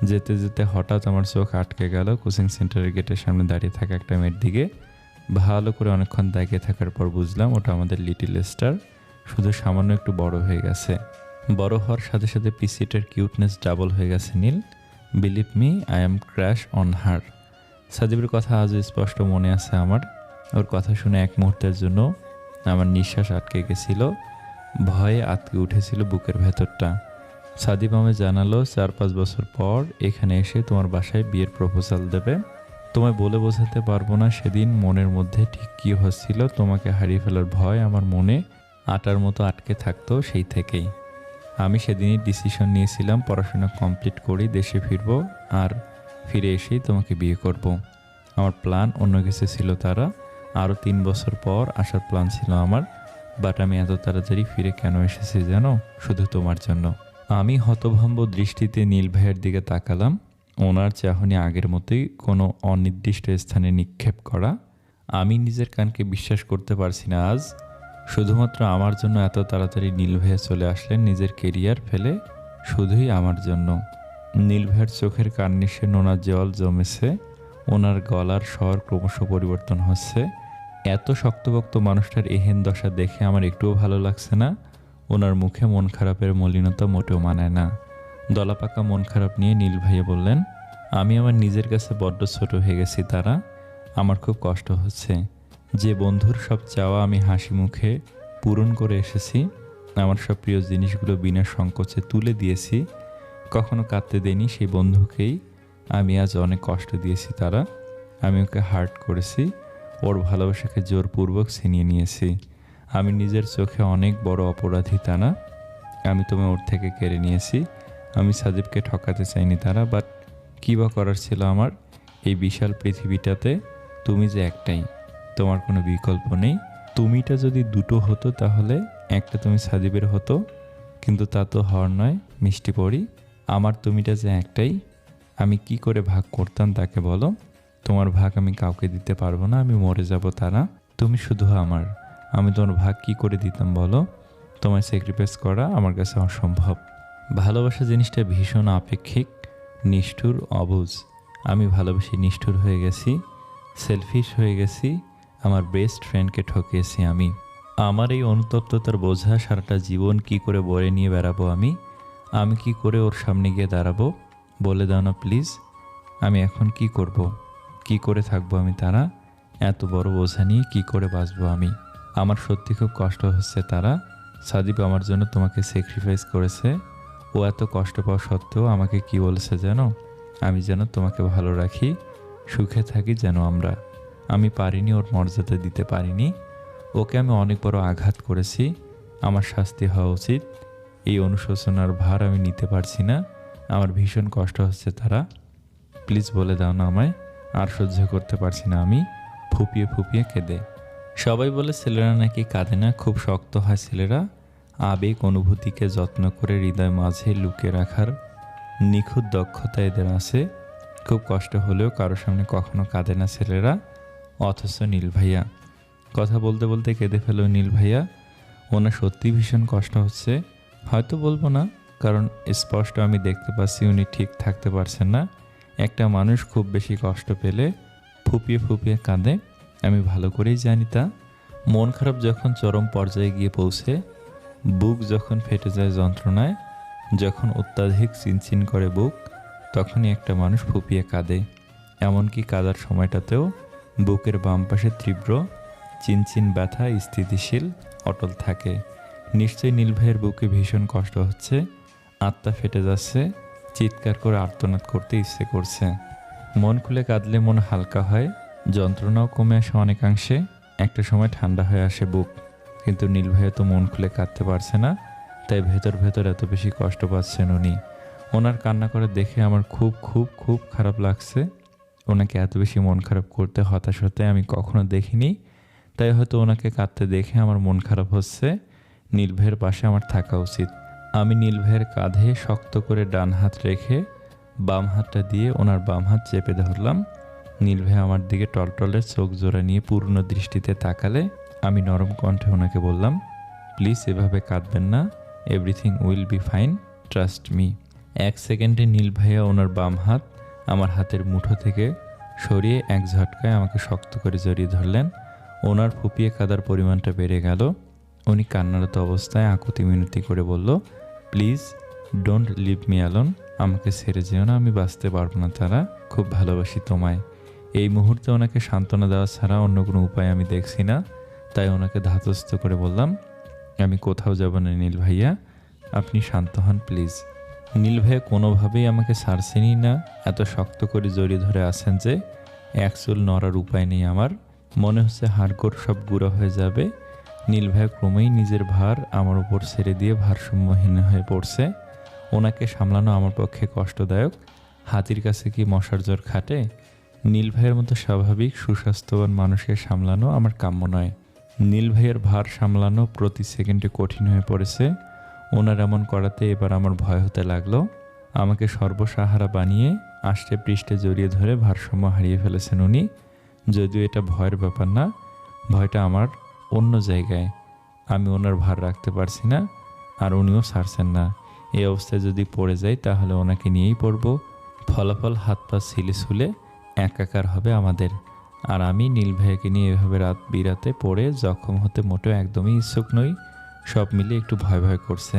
যেতে যেতে হঠাৎ আমার চোখ আটকে গেল কোচিং সেন্টারের গেটের সামনে দাঁড়িয়ে থাকা একটা মেয়ের দিকে। ভালো করে অনেকক্ষণ দাঁড়িয়ে থাকার পর বুঝলাম ওটা আমাদের লিটিল স্টার, শুধু সামান্য একটু বড় হয়ে গেছে। বড় হওয়ার সাথে সাথে পিসিটার কিউটনেস ডাবল হয়ে গেছে Neel. Believe me, I am crash on her. সাদিবের কথা আজও স্পষ্ট মনে আছে আমার। ওর কথা শুনে এক মুহূর্তের জন্য আমার নিঃশ্বাস আটকে গেছিল, ভয়ে আটকে উঠেছিল বুকের ভেতরটা। সাদিব আমায় জানালো 4-5 বছর পর এখানে এসে তোমার বাসায় বিয়ের প্রপোজাল দেবে। তোমায় বলে বোঝাতে পারবো না সেদিন মনের মধ্যে ঠিক কী হচ্ছিল। তোমাকে হারিয়ে ফেলার ভয় আমার মনে আটার মতো আটকে থাকতো সেই থেকেই। আমি সেদিনই ডিসিশন নিয়েছিলাম পড়াশোনা কমপ্লিট করেই দেশে ফিরবো, আর ফিরে এসেই তোমাকে বিয়ে করব। আমার প্ল্যান অন্য কিছু ছিল তারা, আরও 3 বছর পর আসার প্ল্যান ছিল আমার। বাট আমি এত তাড়াতাড়ি ফিরে কেন এসেছি জানো? শুধু তোমার জন্য। আমি হতভম্ব দৃষ্টিতে নীল ভাইয়ের দিকে তাকালাম। ওনার চাহনি আগের মতোই কোনো অনির্দিষ্ট স্থানে নিক্ষেপ করা। আমি নিজের কানকে বিশ্বাস করতে পারছি না আজ। শুধুমাত্র আমার জন্য এত তাড়াতাড়ি নীল ভাইয়া চলে আসলেন নিজের কেরিয়ার ফেলে, শুধুই আমার জন্য। নীল ভাইয়ের চোখের কার্নিশে নোনা জল জমেছে, ওনার গলার স্বর ক্রমশ পরিবর্তন হচ্ছে। এত শক্তপোক্ত মানুষটার এহেন দশা দেখে আমার একটুও ভালো লাগছে না। ওনার মুখে মন খারাপের মলিনতা মোটেও মানায় না। দলাপাকা মন খারাপ নিয়ে নীল ভাইয়া বললেন, আমি আমার নিজের কাছে বড্ড ছোট হয়ে গেছি তারা। আমার খুব কষ্ট হচ্ছে। যে বন্ধুর সব চাওয়া আমি হাসি মুখে পূরণ করে এসেছি, আমার সব প্রিয় জিনিসগুলো বিনা সংকোচে তুলে দিয়েছি, কখনো কাঁদতে দেইনি সেই বন্ধুকেই আমি আজ অনেক কষ্ট দিয়েছি তারা। আমি ওকে হার্ট করেছি, ওর ভালোবাসাকে জোরপূর্বক ছিনিয়ে নিয়েছি। আমি নিজের চোখে অনেক বড় অপরাধী তারা। আমি তোমায় ওর থেকে কেড়ে নিয়েছি। আমি সাদিবকে ঠকাতে চাইনি তারা, বাট কী বা করার ছিল আমার? এই বিশাল পৃথিবীটাতে তুমি যে একটাই, তোমার কোনো বিকল্প নেই। তুমিটা যদি দুটো হতো তাহলে একটা তুমি সাদিবের হতো, কিন্তু তা তো হওয়ার নয় মিষ্টি পড়ি। আমার তুমিটা যে একটাই, আমি কি করে ভাগ করতাম তাকে বলো? তোমার ভাগ আমি কাউকে দিতে পারবো না, আমি মরে যাব তারা। তুমি শুধু আমার, আমি তোমার ভাগ কি করে দিতাম বলো? তোমায় স্যাক্রিফাইস করা আমার কাছে অসম্ভব। ভালোবাসা জিনিসটা ভীষণ আপেক্ষিক, নিষ্ঠুর, অবুঝ। আমি ভালোবেসে নিষ্ঠুর হয়ে গেছি, সেলফিশ হয়ে গেছি, আমার বেস্ট ফ্রেন্ডকে ঠকিয়েছি আমি। আমার এই অনুতপ্ততার বোঝা সারাটা জীবন কি করে বয়ে নিয়ে বেড়াবো আমি? আমি কি করে ওর সামনে গিয়ে দাঁড়াবো? বলে দাও না প্লিজ। আমি এখন কি করব? কি করে থাকবো আমি তারা? এত বড় বোঝা নিয়ে কি করে বাঁচবো আমি? আমার সত্যি খুব কষ্ট হচ্ছে তারা। সাদিব আমার জন্য তোমাকে স্যাক্রিফাইস করেছে। ও এত কষ্ট পাওয়া সত্ত্বেও আমাকে কি বলেছে জানো? আমি যেন তোমাকে ভালো রাখি, সুখে থাকি যেন আমরা। আমি পারিনি, ওর মর্যাদা দিতে পারিনি। ওকে আমি অনেক বড় আঘাত করেছি, আমার শাস্তি হওয়া উচিত। এই অনুশোচনার ভার আমি নিতে পারছি না, আমার ভীষণ কষ্ট হচ্ছে তারা। প্লিজ বলে দাও না আমায়, আর সহ্য করতে পারছি না আমি। ফুপিয়ে ফুপিয়ে কেঁদে। সবাই বলে ছেলেরা নাকি কাঁদে না, খুব শক্ত হয় ছেলেরা। আবেগ অনুভূতিকে যত্ন করে হৃদয় মাঝে লুকিয়ে রাখার নিখুঁত দক্ষতা এদের আছে। খুব কষ্ট হলেও কারোর সামনে কখনো কাঁদে না ছেলেরা। অথচ নীল ভাইয়া, কথা বলতে বলতে কেঁদে ফেল নীল ভাইয়া। ওনার সত্যি ভীষণ কষ্ট হচ্ছে। হয়তো বলবো না, কারণ স্পষ্ট আমি দেখতে পাচ্ছি উনি ঠিক থাকতে পারছেন না। একটা মানুষ খুব বেশি কষ্ট পেলে ফুপিয়ে ফুপিয়ে কাঁদে, আমি ভালো করেই জানি তা। মন খারাপ যখন চরম পর্যায়ে গিয়ে পৌঁছে, বুক যখন ফেটে যায় যন্ত্রণায়, যখন অত্যাধিক চিনচিন করে বুক, তখনই একটা মানুষ ফুপিয়ে কাঁদে। এমনকি কাঁদার সময়টাতেও বুকের বাম পাশে তীব্র চিনচিন ব্যথা স্থিতিশীল অটল থাকে। নিশ্চয়ই নীল ভাইয়ের বুকে ভীষণ কষ্ট হচ্ছে, আত্মা ফেটে যাচ্ছে, চিৎকার করে আর্তনাদ করতে ইচ্ছে করছে। মন খুলে কাঁদলে মন হালকা হয়, যন্ত্রণাও কমে আসে অনেকাংশে, একটা সময় ঠান্ডা হয়ে আসে বুক। কিন্তু নীল ভাইয়া তো মন খুলে কাঁদতে পারছে না, তাই ভেতর ভেতর এত বেশি কষ্ট পাচ্ছেন উনি। ওনার কান্না করে দেখে আমার খুব খুব খুব খারাপ লাগছে। ওনাকে এত বেশি মন খারাপ করতে, হতাশ হতে আমি কখনো দেখিনি, তাই হয়তো ওনাকে কাঁদতে দেখে আমার মন খারাপ হচ্ছে। নীল ভাইয়ের পাশে আমার থাকা উচিত। আমি নীল ভাইয়ের কাঁধে শক্ত করে ডান হাত রেখে বাম হাতটা দিয়ে ওনার বাম হাত চেপে ধরলাম। নীল ভাইয়া আমার দিকে টলটলে চোখ জোড়া নিয়ে পূর্ণ দৃষ্টিতে তাকালে আমি নরম কণ্ঠে ওনাকে বললাম, প্লিজ এভাবে কাঁদবেন না, everything will be fine, trust me. 1 সেকেন্ডে নীল ভাইয়া ওনার বাম হাত আমার হাতের মুঠো থেকে সরিয়ে এক ঝটকায় আমাকে শক্ত করে জড়িয়ে ধরলেন। ওনার ফুপিয়ে কাদার পরিমাণটা বেড়ে গেল। উনি কান্নারত অবস্থায় আকুতি মিনতি করে বলল, please don't leave me alone, আমাকে ছেড়ে যেও না, আমি বাঁচতে পারবো না তারা, খুব ভালোবাসি তোমায়। এই মুহূর্তে ওনাকে সান্ত্বনা দেওয়া ছাড়া অন্য কোনো উপায় আমি দেখছি না। তাই ওনাকে ধাতস্থ করে বললাম, আমি কোথাও যাব না নীল ভাইয়া, আপনি শান্ত হন প্লিজ। নীল ভাইয়া কোনোভাবেই আমাকে ছাড়ছেনই না, এত শক্ত করে জড়িয়ে ধরে আছেন যে এক চুল নড়ার উপায় নেই আমার। মনে হচ্ছে হাড়গোড় সব গুঁড়ো হয়ে যাবে। নীল ভাইয়া ক্রমেই নিজের ভার আমার উপর ছেড়ে দিয়ে ভারসাম্যহীন হয়ে পড়ছে। ওনাকে সামলানো আমার পক্ষে কষ্টদায়ক। হাতির কাছে কি মশার জ্বর খাটে? নীল ভাইয়ের মতো স্বাভাবিক সুস্বাস্থ্যবান মানুষকে সামলানো আমার কাম্য নয়। নীল ভাইয়ের ভার সামলানো প্রতি সেকেন্ডে কঠিন হয়ে পড়েছে। ওনার এমন করাতে এবার আমার ভয় হতে লাগলো। আমাকে সর্বসাহারা বানিয়ে আষ্টে পৃষ্ঠে জড়িয়ে ধরে ভারসাম্য হারিয়ে ফেলেছেন উনি। যদিও এটা ভয়ের ব্যাপার না, ভয়টা আমার অন্য জায়গায়। আমি ওনার ভার রাখতে পারছি না, আর উনিও ছাড়ছেন না। এই অবস্থায় যদি পড়ে যাই তাহলে ওনাকে নিয়েই পড়ব। ফলাফল হাত পা ছিলে ছুলে একাকার হবে আমাদের। আর আমি নীল ভাইয়াকে নিয়ে এভাবে রাত বিরাতে পড়ে জখম হতে মোটেও একদমই ইচ্ছুক নই। সব মিলে একটু ভয় ভয় করছে।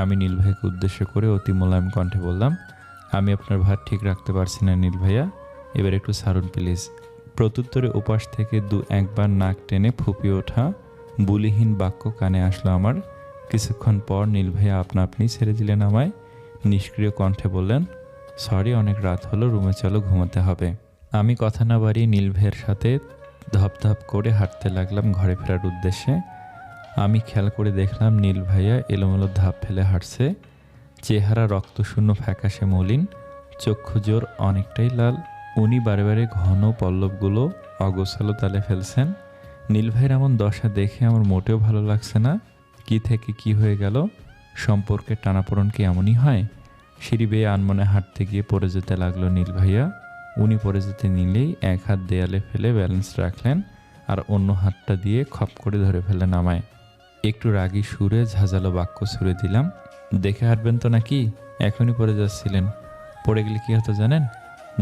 আমি নীল ভাইয়াকে উদ্দেশ্য করে অতি মোলায়েম কণ্ঠে বললাম, আমি আপনার ভার ঠিক রাখতে পারছি না নীল ভাইয়া, এবার একটু ছাড়ুন প্লিজ। প্রত্যুত্তরে উপাস থেকে একবার নাক টেনে ফুপিয়ে ওঠা বুলিহীন বাক্য কানে আসলো আমার। কিছুক্ষণ পর নীল ভাইয়া আপনা আপনি ছেড়ে দিলেন আমায়। নিষ্ক্রিয় কণ্ঠে বললেন, সরি, অনেক রাত হলো, রুমে চলো, ঘুমাতে হবে। আমি কথা না বাড়িয়ে নীল ভাইয়ের সাথে ধপ ধপ করে হাঁটতে লাগলাম ঘরে ফেরার উদ্দেশ্যে। আমি খেয়াল করে দেখলাম নীল ভাইয়া এলোমেলো ধাপ ফেলে হাঁটছে। চেহারা রক্তশূন্য ফ্যাকাশে মলিন, চক্ষু জোর অনেকটাই লাল। উনি বারে বারে ঘন পল্লবগুলো অগোছালো তালে ফেলছেন। নীল ভাইয়ের এমন দশা দেখে আমার মোটেও ভালো লাগছে না। কি থেকে কি হয়ে গেল? সম্পর্কের টানাপোড়েন কি এমনই হয়? সিঁড়ি বেয়ে আনমনে হাঁটতে গিয়ে পড়ে যেতে লাগলো নীল ভাইয়া। উনি পড়ে যেতে নিলেই এক হাত দেয়ালে ফেলে ব্যালেন্স রাখলেন, আর অন্য হাতটা দিয়ে খপ করে ধরে ফেললেন আমায়। একটু রাগী সুরে ঝাঁঝালো বাক্য ছুড়ে দিলাম, দেখে হাঁটবেন তো নাকি? এখনই পড়ে যাচ্ছিলেন, পড়ে গেলে কী হতো জানেন?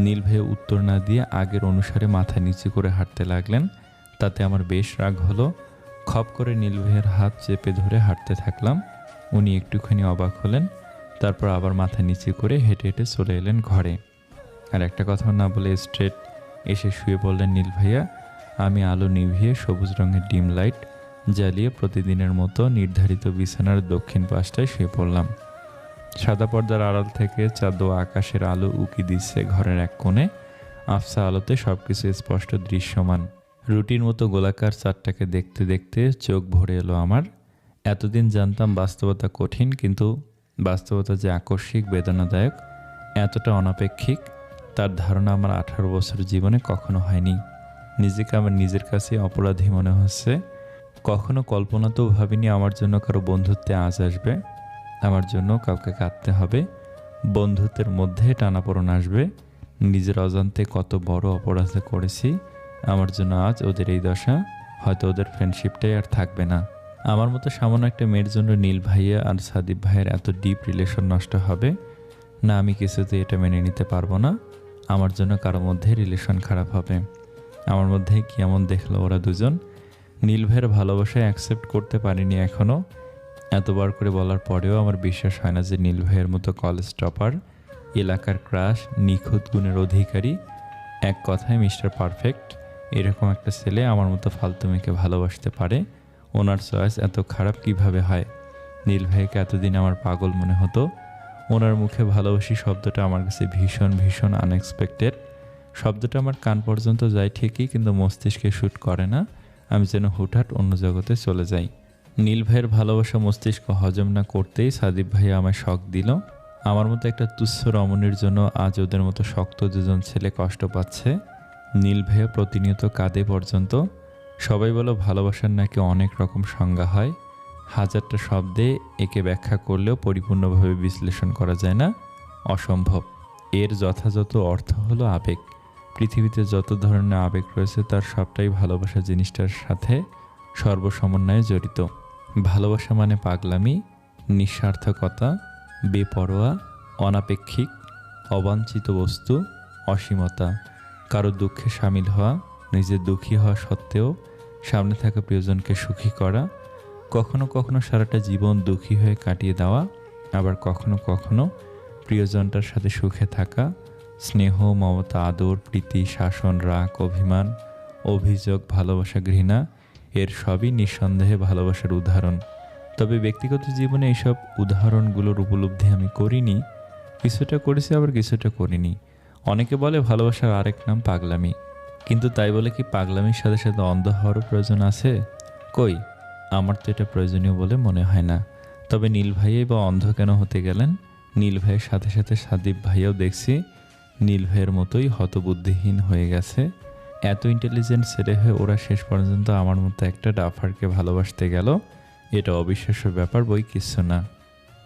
নীল ভাইয়া উত্তর না দিয়ে আগের অনুসারে মাথা নিচু করে হাঁটতে লাগলেন। তাতে আমার বেশ রাগ হলো। খপ করে নীল ভাইয়ের হাত চেপে ধরে হাঁটতে থাকলাম। উনি একটুখানি অবাক হলেন, তারপর আবার মাথা নিচু করে হেঁটে হেঁটে চলে এলেন ঘরে। আর একটা কথা না বলে স্ট্রেট এসে শুয়ে পড়লেন নীল ভাইয়া। আমি আলো নিভিয়ে সবুজ রঙের ডিম লাইট জ্বালিয়ে প্রতিদিনের মতো নির্ধারিত বিছানার দক্ষিণ পাশটায় শুয়ে পড়লাম। সাদা পর্দার আড়াল থেকে চাঁদ ও আকাশের আলো উকি দিচ্ছে ঘরের এক কোণে। আফসা আলোতে সবকিছু স্পষ্ট দৃশ্যমান। রুটির মতো গোলাকার চাঁদটাকে দেখতে দেখতে চোখ ভরে এলো আমার। এতদিন জানতাম বাস্তবতা কঠিন, কিন্তু বাস্তবতা যে আকস্মিক, বেদনাদায়ক, এতটা অনপেক্ষিক, তার ধারণা আমার 18 বছর জীবনে কখনো হয়নি। নিজেকে আমার নিজের কাছে অপরাধী মনে হচ্ছে। কখনো কল্পনাতেও ভাবিনি আমার জন্য কারো বন্ধুত্বে আজ আসবে, আমার জন্য কাউকে কাঁদতে হবে, বন্ধুত্বের মধ্যে টানাপোড়েন আসবে। নিজের অজান্তে কত বড় অপরাধ করেছি, আমার জন্য আজ ওদের এই দশা। হয়তো ওদের ফ্রেন্ডশিপটাই আর থাকবে না। আমার মতো সামান্য একটা মেয়ের জন্য নীল ভাইয়া আর সাদিপ ভাইয়ের এত ডিপ রিলেশন নষ্ট হবে না, আমি কিছুতেই এটা মেনে নিতে পারবো না। আমার জন্য কারো মধ্যে রিলেশন খারাপ হবে। আমার মধ্যে কি এমন দেখলো ওরা দুজন? নীল ভাইয়ের ভালোবাসায় অ্যাকসেপ্ট করতে পারিনি এখনও। এতবার করে বলার পরেও আমার বিশ্বাস হয় না যে নীল ভাইয়ের মতো কলেজ টপার, এলাকার ক্রাশ, নিখুঁত গুণের অধিকারী, এক কথায় মিস্টার পারফেক্ট, এরকম একটা ছেলে আমার মতো ফালতু মেয়েকে ভালোবাসতে পারে। ওনার চয়েস এত খারাপ কিভাবে হয়? নীল ভাইকে এতদিন আমার পাগল মনে হতো। ওনার মুখে ভালোবাসি শব্দটা আমার কাছে ভীষণ ভীষণ আনএক্সপেক্টেড। শব্দটা আমার কান পর্যন্ত যায় ঠিকই, কিন্তু মস্তিষ্কে শ্যুট করে না। আমি যেন হুটহাট অন্য জগতে চলে যাই। নীল ভাইয়ের ভালোবাসা মস্তিষ্ক হজম না করতেই সাদিপ ভাইয়া আমায় শক দিল। আমার মতো একটা তুচ্ছ রমণীর জন্য আজ ওদের মতো শক্ত দুজন ছেলে কষ্ট পাচ্ছে। নীল ভাইয়া প্রতিনিয়ত কাঁদে পর্যন্ত। সবাই বলো ভালোবাসার নাকি অনেক রকম সংজ্ঞা হয়, হাজারটা শব্দে একে ব্যাখ্যা করলেও পরিপূর্ণভাবে বিশ্লেষণ করা যায় না, অসম্ভব। এর যথাযথ অর্থ হলো আবেগ। পৃথিবীতে যত ধরনের আবেগ রয়েছে তার সবটাই ভালোবাসা জিনিসটার সাথে সর্বসমন্বয়ে জড়িত। ভালোবাসা মানে পাগলামি, নিঃস্বার্থকতা, বেপরোয়া, অনাপেক্ষিক, অবাঞ্ছিত বস্তু, অসীমতা, কারো দুঃখে সামিল হওয়া, নিজে দুঃখী হওয়া সত্ত্বেও সামনে থাকা প্রিয়জনকে সুখী করা, কখনো কখনো সারাটা জীবন দুঃখী হয়ে কাটিয়ে দেওয়া, আবার কখনো কখনো প্রিয়জনটার সাথে সুখে থাকা, স্নেহ, মমতা, আদর, প্রীতি, শাসন, রাগ, অভিমান, অভিযোগ, ভালোবাসা, ঘৃণা, এর সবই নিঃসন্দেহে ভালোবাসার উদাহরণ। তবে ব্যক্তিগত জীবনে এইসব উদাহরণগুলোর উপলব্ধি আমি করিনি, কিছুটা করেছি আবার কিছুটা করিনি। অনেকে বলে ভালোবাসার আরেক নাম পাগলামি, কিন্তু তাই বলে কি পাগলামির সাথে সাথে অন্ধ হওয়ারও প্রয়োজন আছে? কই, আমার তো এটা প্রয়োজনীয় বলে মনে হয় না। তবে নীল ভাইয়াই বা অন্ধ কেন হতে গেলেন? নীল ভাইয়ের সাথে সাথে সাদীপ ভাইয়াও দেখছি নীল ভাইয়ের মতোই হতবুদ্ধিহীন হয়ে গেছে। এত ইন্টেলিজেন্ট ছেলে হয়ে ওরা শেষ পর্যন্ত আমার মতো একটা ডাফারকে ভালোবাসতে গেল, এটা অবিশ্বাস্য ব্যাপার, বই কিচ্ছু না।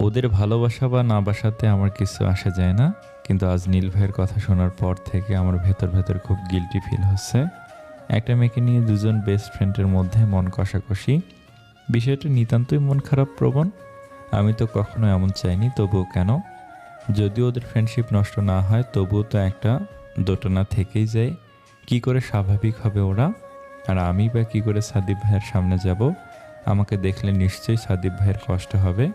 ওদের ভালোবাসা বা না বাসাতে আমার কিছু আসে যায় না, কিন্তু আজ নীল ভাইয়ের কথা শোনার পর থেকে আমার ভেতর ভেতর খুব গিল্টি ফিল হচ্ছে। একটা মেয়েকে নিয়ে দুজন বেস্ট ফ্রেন্ডের মধ্যে মন কষাকষি, বিষয়টা নিতান্তই মন খারাপ প্রবণ। আমি তো কখনো এমন চাইনি, তবুও কেন? যদিও ওদের ফ্রেন্ডশিপ নষ্ট না হয় তবুও তো একটা দোটানা থেকেই যায়। কি করে স্বাভাবিক হবে ওরা? আর আমি বা কী করে সাদীপ ভাইয়ের সামনে যাব? আমাকে দেখলে নিশ্চয়ই সাদীপ ভাইয়ের কষ্ট হবে,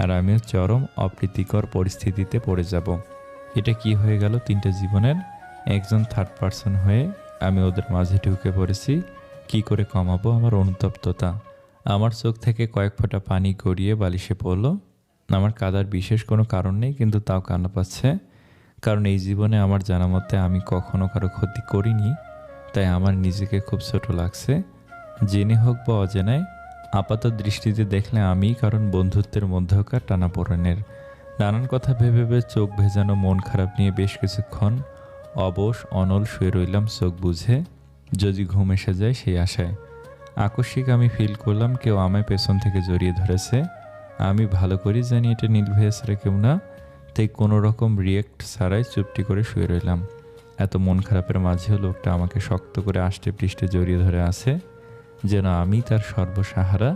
আর আমিও চরম অপ্রীতিকর পরিস্থিতিতে পড়ে যাব। এটা কি হয়ে গেল? তিনটা জীবনের একজন থার্ড পারসন হয়ে আমি ওদের মাঝে ঢুকে পড়েছি। কি করে কমাবো আমার অনুতপ্ততা? আমার চোখ থেকে কয়েক ফোঁটা পানি গড়িয়ে বালিশে পড়লো। আমার কাঁদার বিশেষ কোনো কারণ নেই, কিন্তু তাও কান্না পাচ্ছে, কারণ এই জীবনে আমার জানা মতে আমি কখনো কারো ক্ষতি করিনি, তাই আমার নিজেকে খুব ছোট লাগছে। জেনে হোক বা অজেনায়, আপাত দৃষ্টিতে দেখলে আমি, কারণ বন্ধুত্বের মধ্যকার টানাপোড়েনের নানান কথা ভেবে ভেবে চোখ ভেজানো মন খারাপ নিয়ে বেশ কিছুক্ষণ অবশ অনল শুয়ে রইলাম চোখ বুঝে, যদি ঘুম এসে যায় সেই আশায়। আকস্মিক আমি ফিল করলাম কেউ আমায় পেছন থেকে জড়িয়ে ধরেছে। আমি ভালো করেই জানি এটা নীল ভাইয়া ছাড়া কেউ না, তাই কোনো রকম রিয়েক্ট ছাড়াই চুপটি করে শুয়ে রইলাম। এত মন খারাপের মাঝেও লোকটা আমাকে শক্ত করে আষ্টে পৃষ্ঠে জড়িয়ে ধরে আছে, যেন আমি তার সর্বসাহারা।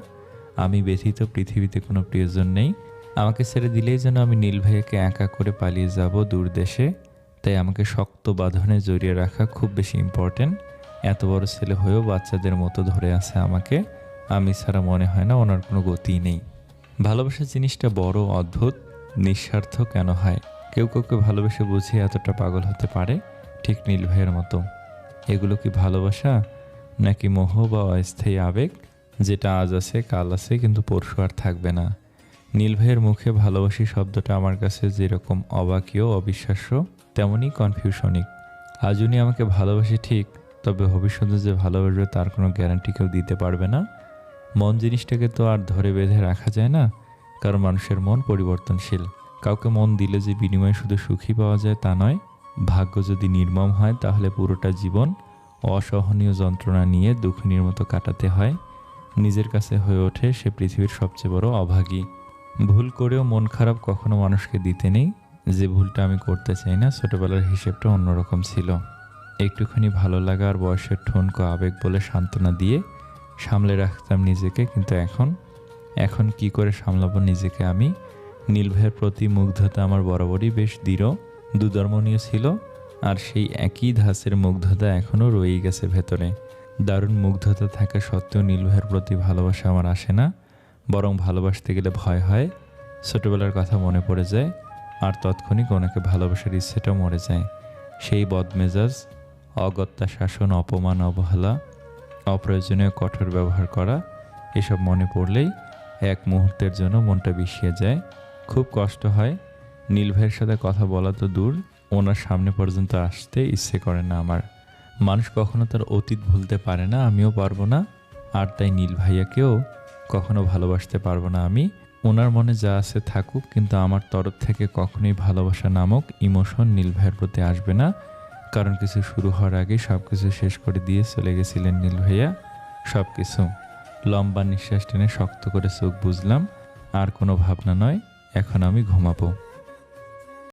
আমি ব্যথিত পৃথিবীতে কোনো প্রিয়জন নেই। আমাকে ছেড়ে দিলেই যেন আমি নীল ভাইয়াকে একা করে পালিয়ে যাব দূর দেশে, তাই আমাকে শক্ত বাঁধনে জড়িয়ে রাখা খুব বেশি ইম্পর্টেন্ট। এত বড় ছেলে হয়েও বাচ্চাদের মতো ধরে আছে আমাকে। আমি ছাড়া মনে হয় না ওনার কোনো গতি নেই। ভালোবাসা জিনিসটা বড় অদ্ভুত, নিঃস্বার্থ কেন হয়? কেউ কাউকে ভালোবেসে বুঝিয়ে এতটা পাগল হতে পারে, ঠিক নীল ভাইয়ের মতো। এগুলো কি ভালোবাসা, নাকি মোহ বা অস্থায়ী আবেগ, যেটা আজ আছে কাল আছে কিন্তু পরশু আর থাকবে না? নীল ভাইয়ের মুখে ভালোবাসি শব্দটা আমার কাছে যেরকম অবাকীয় অবিশ্বাস্য, তেমনই কনফিউশনিক। আজ উনি আমাকে ভালোবাসি ঠিক, তবে ভবিষ্যতে যে ভালোবাসবে তার কোনো গ্যারান্টি কেউ দিতে পারবে না। মন জিনিসটাকে তো আর ধরে বেঁধে রাখা যায় না, কারণ মানুষের মন পরিবর্তনশীল। কাউকে মন দিলে যে বিনিময়ে শুধু সুখী পাওয়া যায় তা নয়, ভাগ্য যদি নির্মম হয় তাহলে পুরোটা জীবন অসহনীয় যন্ত্রণা নিয়ে দুঃখিনীর মতো কাটাতে হয়। নিজের কাছে হয়ে ওঠে সে পৃথিবীর সবচেয়ে বড় অভাগী। ভুল করেও মন খারাপ কখনো মানুষকে দিতে নেই। যে ভুলটা আমি করতে চাই না, ছোটবেলার হিসেবটা অন্যরকম ছিল। একটুখানি ভালো লাগা আর বয়সের ঠুনকো আবেগ বলে সান্ত্বনা দিয়ে সামলে রাখতাম নিজেকে, কিন্তু এখন কি করে সামলাবো নিজেকে আমি? নীল ভাইয়ের প্রতি মুগ্ধতা আমার বরাবরই বেশ দৃঢ়, দুধর্মনীয় ছিল, আর সেই একই ধাঁচের মুগ্ধতা এখনও রয়েই গেছে ভেতরে। দারুণ মুগ্ধতা থাকা সত্ত্বেও নীল ভাইয়ের প্রতি ভালোবাসা আমার আসে না, বরং ভালোবাসতে গেলে ভয় হয়। ছোটবেলার কথা মনে পড়ে যায়, আর তৎক্ষণিক ওনাকে ভালোবাসার ইচ্ছেটাও মরে যায়। সেই বদমেজাজ, অগত্যা শাসন, অপমান, অবহেলা, অপ্রয়োজনীয় কঠোর ব্যবহার করা, এসব মনে পড়লেই এক মুহূর্তের জন্য মনটা বিষিয়ে যায়। খুব কষ্ট হয়। নীল ভাইয়ের সাথে কথা বলা তো দূর, ওনার সামনে পর্যন্ত আসতে ইচ্ছে করে না আমার। মানুষ কখনো তার অতীত ভুলতে পারে না, আমিও পারবো না, আর তাই নীল ভাইয়াকেও কখনো ভালোবাসতে পারবো না আমি। ওনার মনে যা আছে থাকুক, কিন্তু আমার তরফ থেকে কখনোই ভালোবাসা নামক ইমোশন নীল ভাইয়ের প্রতি আসবে না, কারণ কিছু শুরু হওয়ার আগে সব কিছু শেষ করে দিয়ে চলে গেছিলেন নীল ভাইয়া। সব কিছু। লম্বা নিঃশ্বাস টেনে শক্ত করে চোখ বুঝলাম, আর কোনো ভাবনা নয়, এখন আমি ঘুমাবো।